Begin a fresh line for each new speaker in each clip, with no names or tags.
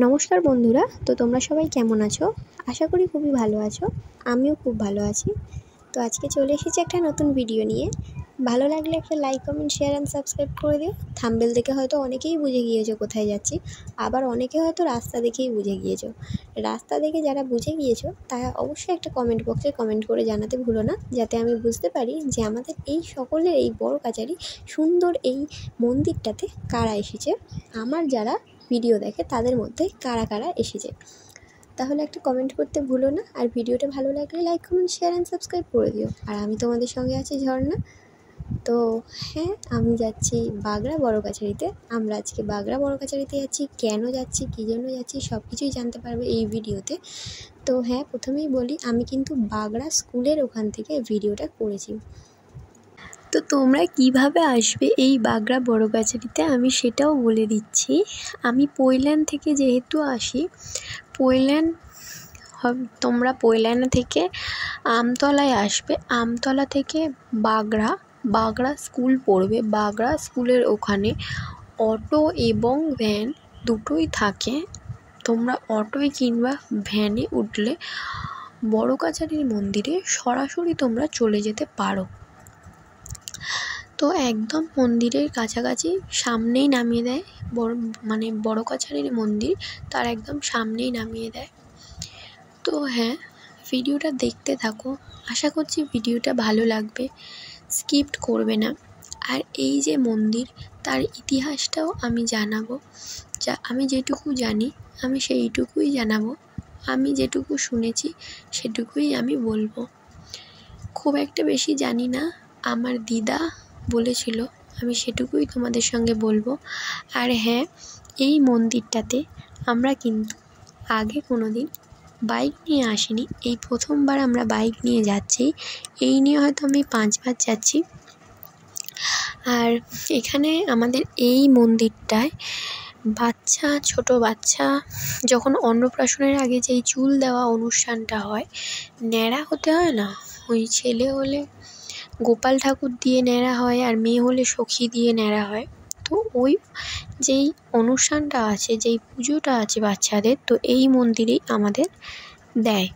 নমস্কার বন্ধুরা, তো তোমরা সবাই কেমন আছো? আশা করি খুবই ভালো আছো। আমিও খুব ভালো আছি। তো আজকে চলে এসেছি একটা নতুন ভিডিও নিয়ে। ভালো লাগলে একটা like, comment, share and subscribe করে দিও। থাম্বনেল দেখে হয়তো অনেকেই বুঝে গিয়েছো কোথায় যাচ্ছি, আবার অনেকে হয়তো রাস্তা দেখেই বুঝে গিয়েছো। রাস্তা দেখে যারা বুঝে গিয়েছো তারা অবশ্যই একটা কমেন্ট বক্সে কমেন্ট করে জানাতে ভুলো না, যাতে আমি বুঝতে পারি যে আমাদের এই সকলের এই বড় কাচারি সুন্দর এই মন্দিরটাতে কারা এসেছে। আমার যারা ভিডিও দেখে তাদের মধ্যে কারা কারা এসেছে, তাহলে একটা কমেন্ট করতে ভুলো না। আর ভিডিওটা ভালো লাগলে like, comment, share and subscribe করে দিও। আর আমি তোমাদের সঙ্গে আছি ঝর্ণা। তো হ্যাঁ, আমি যাচ্ছি বাগড়া বড় কাছারিতে। আমরা আজকে বাগড়া বড় কাছারিতে যাচ্ছি। কেন যাচ্ছি, কী জন্য যাচ্ছি, সব কিছুই জানতে পারবে এই ভিডিওতে। তো হ্যাঁ, প্রথমেই বলি, আমি কিন্তু বাগড়া স্কুলের ওখান থেকে ভিডিওটা করেছি। তো তোমরা কিভাবে আসবে এই বাগড়া বড় কাছারিতে আমি সেটাও বলে দিচ্ছি। আমি পৈলান থেকে যেহেতু আসি, তোমরা পৈলান থেকে আমতলায় আসবে। আমতলা থেকে বাগড়া স্কুল পড়বে। বাগড়া স্কুলের ওখানে অটো এবং ভ্যান দুটোই থাকে। তোমরা অটোয় কিংবা ভ্যানে উঠলে বড় কাছারির মন্দিরে সরাসরি তোমরা চলে যেতে পারো। তো একদম মন্দিরের কাছাকাছি সামনেই নামিয়ে দেয়, বড় কাছারির মন্দির তার একদম সামনেই নামিয়ে দেয়। তো হ্যাঁ, ভিডিওটা দেখতে থাকো, আশা করছি ভিডিওটা ভালো লাগবে, স্কিপ করবে না। আর এই যে মন্দির, তার ইতিহাসটাও আমি জানাবো। আমি যেটুকু জানি আমি সেইটুকুই জানাবো। আমি যেটুকু শুনেছি সেটুকুই আমি বলবো। খুব একটা বেশি জানি না, আমার দিদা বলেছিল, আমি সেটুকুই তোমাদের সঙ্গে বলবো। আর হ্যাঁ, এই মন্দিরটাতে আমরা কিন্তু আগে কোনো দিন বাইক নিয়ে আসিনি, এই প্রথমবার আমরা বাইক নিয়ে যাচ্ছি। এই নিয়ে হয়তো আমি 5 বার যাচ্ছি। আর এখানে আমাদের এই মন্দিরটায় ছোট বাচ্চা যখন অন্নপ্রাশনের আগে যেই চুল দেওয়া অনুষ্ঠানটা হয়, ন্যাড়া হতে হয় না, ওই ছেলে হলে গোপাল ঠাকুর দিয়ে ন্যাড়া হয় আর মেয়ে হলে সখী দিয়ে ন্যাড়া হয়। তো ওই যেই অনুষ্ঠানটা আছে, যেই পুজোটা আছে বাচ্চাদের, তো এই মন্দিরেই আমাদের দেয়।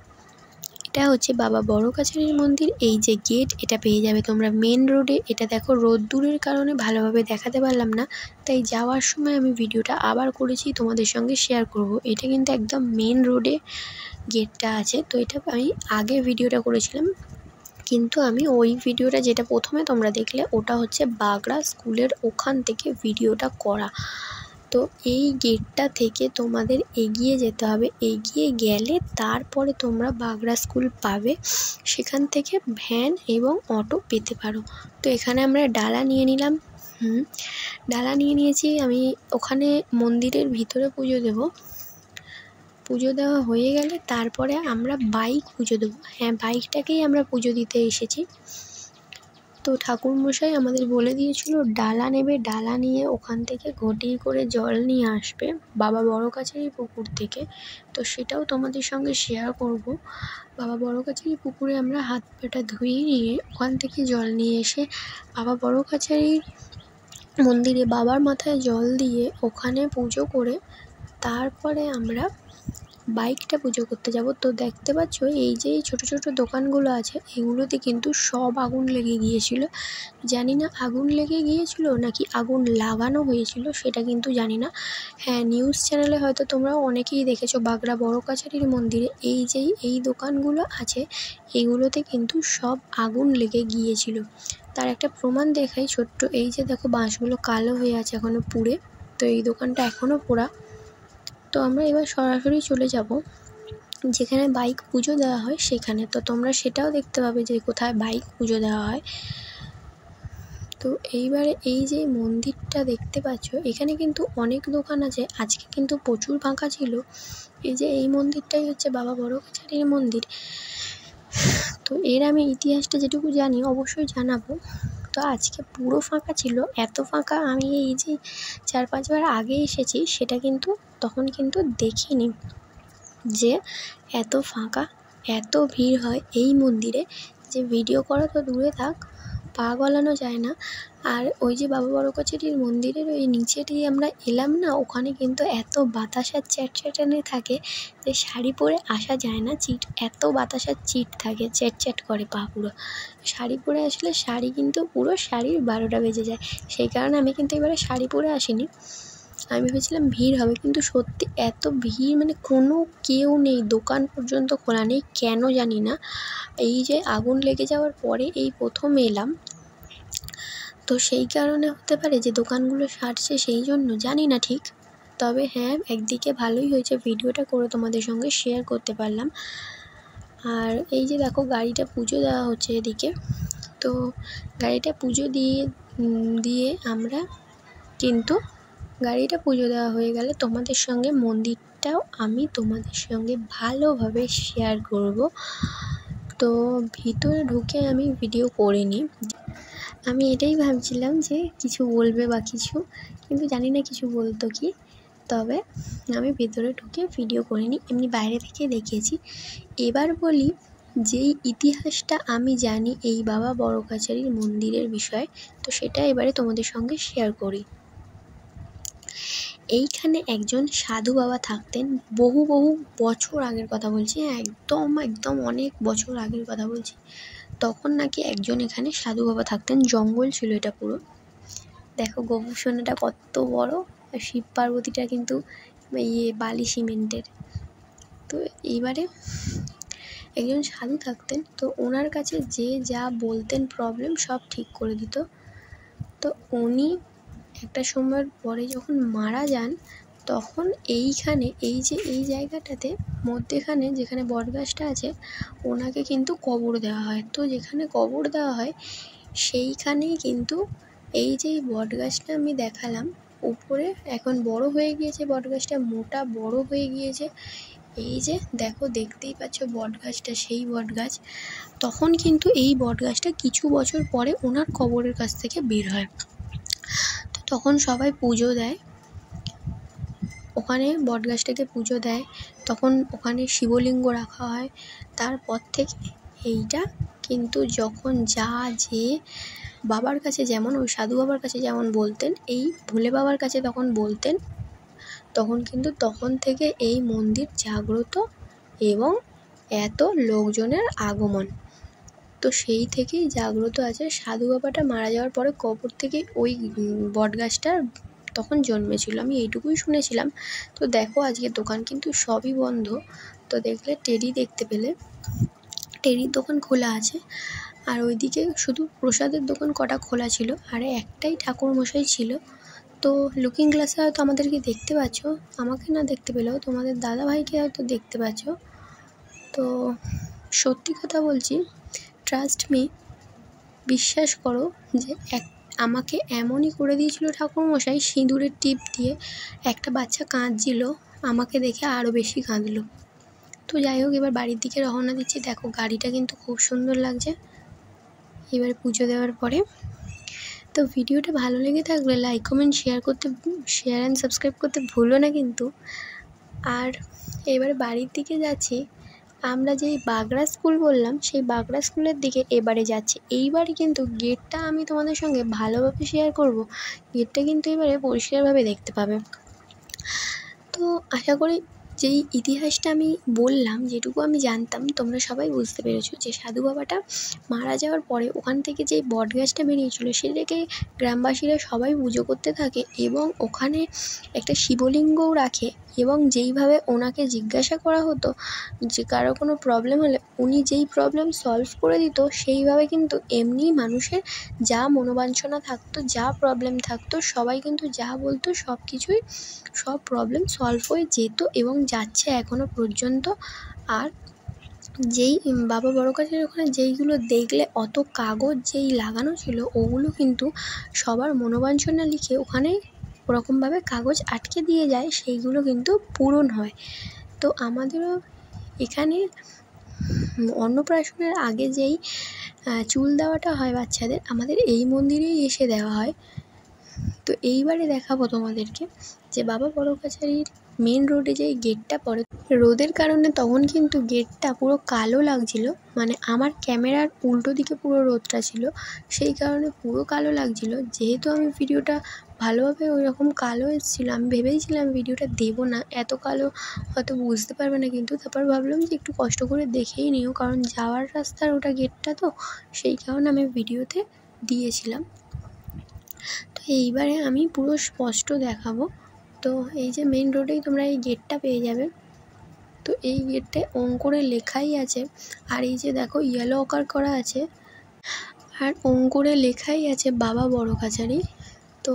এটা হচ্ছে বাবা বড় কাছারির মন্দির। এই যে গেট, এটা পেয়ে যাবে তোমরা মেন রোডে। এটা দেখো, রোদ্দুরের কারণে ভালোভাবে দেখাতে পারলাম না, তাই যাওয়ার সময় আমি ভিডিওটা আবার করেছি, তোমাদের সঙ্গে শেয়ার করব। এটা কিন্তু একদম মেন রোডে গেটটা আছে। তো এটা আমি আগে ভিডিওটা করেছিলাম, কিন্তু আমি ওই ভিডিওটা যেটা প্রথমে তোমরা দেখলে ওটা হচ্ছে বাগড়া স্কুলের ওখান থেকে ভিডিওটা করা। তো এই গেটটা থেকে তোমাদের এগিয়ে যেতে হবে। এগিয়ে গেলে তারপরে তোমরা বাগড়া স্কুল পাবে, সেখান থেকে ভ্যান এবং অটো পেতে পারো। তো এখানে আমরা ডালা নিয়ে নিলাম। ডালা নিয়ে নিয়েছি। আমি ওখানে মন্দিরের ভিতরে পুজো দেবো। পুজো দেওয়া হয়ে গেলে তারপরে আমরা বাইক পুজো দেবো। হ্যাঁ, বাইকটাকেই আমরা পুজো দিতে এসেছি। তো ঠাকুরমশাই আমাদের বলে দিয়েছিল ডালা নেবে, ডালা নিয়ে ওখান থেকে ঘটি করে জল নিয়ে আসবে বাবা বড় কাছারির পুকুর থেকে। তো সেটাও তোমাদের সঙ্গে শেয়ার করব। বাবা বড় কাছারির পুকুরে আমরা হাত পাটা ধুয়ে নিয়ে ওখান থেকে জল নিয়ে এসে বাবা বড় কাছারির মন্দিরে বাবার মাথায় জল দিয়ে ওখানে পুজো করে তারপরে আমরা বাইকটা পুজো করতে যাব। তো দেখতে পাচ্ছ এই যে ছোট ছোট দোকানগুলো আছে, এগুলোতে কিন্তু সব আগুন লেগে গিয়েছিল। জানি না আগুন লেগে গিয়েছিল নাকি আগুন লাগানো হয়েছিল, সেটা কিন্তু জানি না। হ্যাঁ, নিউজ চ্যানেলে হয়তো তোমরা অনেকেই দেখেছো বাগড়া বড় কাছারির মন্দিরে এই দোকানগুলো আছে, এগুলোতে কিন্তু সব আগুন লেগে গিয়েছিল। তার একটা প্রমাণ দেখাই ছোট্ট। এই যে দেখো, বাঁশগুলো কালো হয়ে আছে এখনও পুড়ে। তো এই দোকানটা এখনও পোড়া। তো আমরা এবার সরাসরি চলে যাব যেখানে বাইক পুজো দেওয়া হয় সেখানে। তো তোমরা সেটাও দেখতে পাবে যে কোথায় বাইক পুজো দেওয়া হয়। তো এইবারে এই যে মন্দিরটা দেখতে পাচ্ছ, এখানে কিন্তু অনেক দোকান আছে। আজকে কিন্তু প্রচুর ফাঁকা ছিল। এই যে এই মন্দিরটাই হচ্ছে বাবা বড় কাছারির মন্দির। তো এর আমি ইতিহাসটা যেটুকু জানি অবশ্যই জানাবো। তো আজকে পুরো ফাঁকা ছিল। এত ফাঁকা আমি এই যে 4-5 বার আগে এসেছি, সেটা কিন্তু তখন কিন্তু দেখিনি যে এত ফাঁকা, এত ভিড় হয় এই মন্দিরে, যে ভিডিও করা তো দূরে থাক, পা গলানো যায় না। আর ওই যে বাবা বড়কাছারির মন্দিরের ওই নিচে দিয়ে আমরা এলাম না, ওখানে কিন্তু এত বাতাস আর চ্যাটচ্যাটানি থাকে যে শাড়ি পরে আসা যায় না। এত বাতাস আর চিট থাকে, চ্যাটচ্যাট করে পা পুরো। শাড়ি পরে আসলে শাড়ি কিন্তু পুরো শাড়ির 12টা বেজে যায়। সেই কারণে আমি কিন্তু এবারে শাড়ি পরে আসিনি। আমি ভেবেছিলাম ভিড় হবে, কিন্তু সত্যি এত ভিড়, মানে কোনো কেউ নেই, দোকান পর্যন্ত খোলা নেই। কেন জানি না, এই যে আগুন লেগে যাওয়ার পরে এই প্রথম এলাম, তো সেই কারণে হতে পারে যে দোকানগুলো সারছে, সেই জন্য জানি না ঠিক। তবে হ্যাঁ, একদিকে ভালোই হয়েছে, ভিডিওটা করে তোমাদের সঙ্গে শেয়ার করতে পারলাম। আর এই যে দেখো গাড়িটা পুজো দেওয়া হচ্ছে এদিকে। তো গাড়িটা পুজো দিয়ে আমরা কিন্তু গাড়িটা পুজো দেওয়া হয়ে গেলে তোমাদের সঙ্গে মন্দিরটাও আমি তোমাদের সঙ্গে ভালোভাবে শেয়ার করব। তো ভিতরে ঢুকে আমি ভিডিও করিনি, আমি এটাই ভাবছিলাম যে কিছু বলবে বা কিছু, কিন্তু জানি না কিছু বলতো কি। তবে আমি ভেতরে ঢুকে ভিডিও করিনি, এমনি বাইরে থেকে দেখিয়েছি। এবার বলি যেই ইতিহাসটা আমি জানি এই বাবা বড়কাছারির মন্দিরের বিষয়ে, তো সেটা এবারে তোমাদের সঙ্গে শেয়ার করি। এইখানে একজন সাধু বাবা থাকতেন, বহু বছর আগের কথা বলছি, একদম অনেক বছর আগের কথা বলছি। তখন নাকি একজন এখানে সাধু বাবা থাকতেন, জঙ্গল ছিল এটা পুরো। দেখো গোবর্ষণটা কত বড়, আর শিব পার্বতীটা কিন্তু বালি সিমেন্টের। তো এইবারে একজন সাধু থাকতেন, তো ওনার কাছে যে যা বলতেন প্রবলেম সব ঠিক করে দিত। তো উনি একটা সময়ের পরে যখন মারা যান, তখন এইখানে এই জায়গাটাতে মধ্যেখানে যেখানে বটগাছটা আছে, ওনাকে কিন্তু কবর দেওয়া হয়। তো যেখানে কবর দেওয়া হয় সেইখানেই কিন্তু এই যে বটগাছটা আমি দেখালাম উপরে, এখন বড় হয়ে গিয়েছে বটগাছটা, মোটা বড় হয়ে গিয়েছে। এই যে দেখো, দেখতেই পাচ্ছ বটগাছটা, সেই বটগাছ। তখন কিন্তু এই বটগাছটা কিছু বছর পরে ওনার কবরের কাছ থেকে বের হয়। তো তখন সবাই পুজো দেয় ওখানে, বটগাছটাকে পুজো দেয়। তখন ওখানে শিবলিঙ্গ রাখা হয়। তারপর থেকে এইটা কিন্তু যখন যে বাবার কাছে, যেমন ওই সাধু বাবার কাছে যেমন বলতেন, এই ভোলে বাবার কাছে তখন বলতেন, তখন কিন্তু তখন থেকে এই মন্দির জাগ্রত এবং এত লোকজনের আগমন। তো সেই থেকেই জাগ্রত আছে। সাধু বাবাটা মারা যাওয়ার পরে কবর থেকে ওই বটগাছটা তখন জন্মেছিল, আমি এইটুকুই শুনেছিলাম। তো দেখো আজকে দোকান কিন্তু সবই বন্ধ। তো দেখলে টেরি দেখতে পেলে, টেরির দোকান খোলা আছে। আর ওইদিকে শুধু প্রসাদের দোকান কটা খোলা ছিল, আর একটাই ঠাকুরমশাই ছিল। তো লুকিং গ্লাসে হয়তো আমাদেরকে দেখতে পাচ্ছ, আমাকে না দেখতে পেলেও তোমাদের দাদাভাইকে হয়তো দেখতে পাচ্ছ। তো সত্যি কথা বলছি, ট্রাস্ট মি, বিশ্বাস করো যে আমাকে এমনই করে দিয়েছিল ঠাকুরমশাই, সিঁদুরের টিপ দিয়ে। একটা বাচ্চা কাঁদছিল, আমাকে দেখে আরও বেশি কাঁদলো। তো যাই হোক, এবার বাড়ির দিকে রওনা দিচ্ছি। দেখো গাড়িটা কিন্তু খুব সুন্দর লাগছে এবার পুজো দেওয়ার পরে। তো ভিডিওটা ভালো লেগে থাকলে like comment share and subscribe করতে ভুলো না কিন্তু। আর এবার বাড়ির দিকে যাচ্ছি। আমরা যেই বাগড়া স্কুল বললাম, সেই বাগড়া স্কুলের দিকে এবারে যাচ্ছি। এইবারে কিন্তু গেটটা আমি তোমাদের সঙ্গে ভালোভাবে শেয়ার করব। গেটটা কিন্তু এবারে পরিষ্কারভাবে দেখতে পাবে। তো আশা করি যেই ইতিহাসটা আমি বললাম, যেটুকু আমি জানতাম, তোমরা সবাই বুঝতে পেরেছো যে সাধু বাবাটা মারা যাওয়ার পরে ওখান থেকে যেই বটগাছটা বেরিয়েছিল সেটাকে গ্রামবাসীরা সবাই পুজো করতে থাকে, এবং ওখানে একটা শিবলিঙ্গও রাখে। এবং যেইভাবে ওনাকে জিজ্ঞাসা করা হতো যে কারো কোনো প্রবলেম হলে উনি যেই প্রবলেম সলভ করে দিত, সেইভাবে কিন্তু এমনি মানুষের যা মনোবাঞ্ছনা থাকতো, যা প্রবলেম থাকতো, সবাই কিন্তু যা বলতো সব প্রবলেম সলভ হয়ে যেত এবং যাচ্ছে এখনও পর্যন্ত। আর যেই বাবা বড়কাছারির ওখানে যেইগুলো দেখলে অত কাগজ যেই লাগানো ছিল, ওগুলো কিন্তু সবার মনোবাঞ্ছনা লিখে ওখানে ওরকমভাবে কাগজ আটকে দিয়ে যায়, সেইগুলো কিন্তু পূরণ হয়। তো আমাদেরও এখানে অন্নপ্রাশনের আগে যেই চুল দেওয়াটা হয় বাচ্চাদের, আমাদের এই মন্দিরেই এসে দেওয়া হয়। তো এইবারে দেখাবো তোমাদেরকে যে বাবা বড়কাছারির মেন রোডে যে গেটটা পড়ে, রোদের কারণে তখন কিন্তু গেটটা পুরো কালো লাগছিল, মানে আমার ক্যামেরার উল্টো দিকে পুরো রোদটা ছিল, সেই কারণে পুরো কালো লাগছিল। যেহেতু আমি ভিডিওটা ভালোভাবে ওইরকম কালো এসেছিলো, আমি ভেবেছিলাম ভিডিওটা দেবো না, এত কালো হয়তো বুঝতে পারবে না, কিন্তু তারপর ভাবলাম যে একটু কষ্ট করে দেখেই নিও, কারণ যাওয়ার রাস্তার ওটা গেটটা তো, সেই কারণে আমি ভিডিওতে দিয়েছিলাম। তো এইবারে আমি পুরো স্পষ্ট দেখাবো। তো এই যে মেন রোডেই তোমরা এই গেটটা পেয়ে যাবে। তো এই গেটটায় করে লেখাই আছে, আর এই যে দেখো ইয়েলো আকার করা আছে, আর করে লেখাই আছে বাবা বড় কাছারি। তো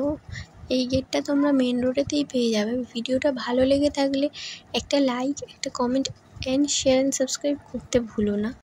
এই গেটটা তোমরা মেন রোডেতেই পেয়ে যাবে। ভিডিওটা ভালো লেগে থাকলে একটা লাইক, একটা comment and share and subscribe করতে ভুলো না।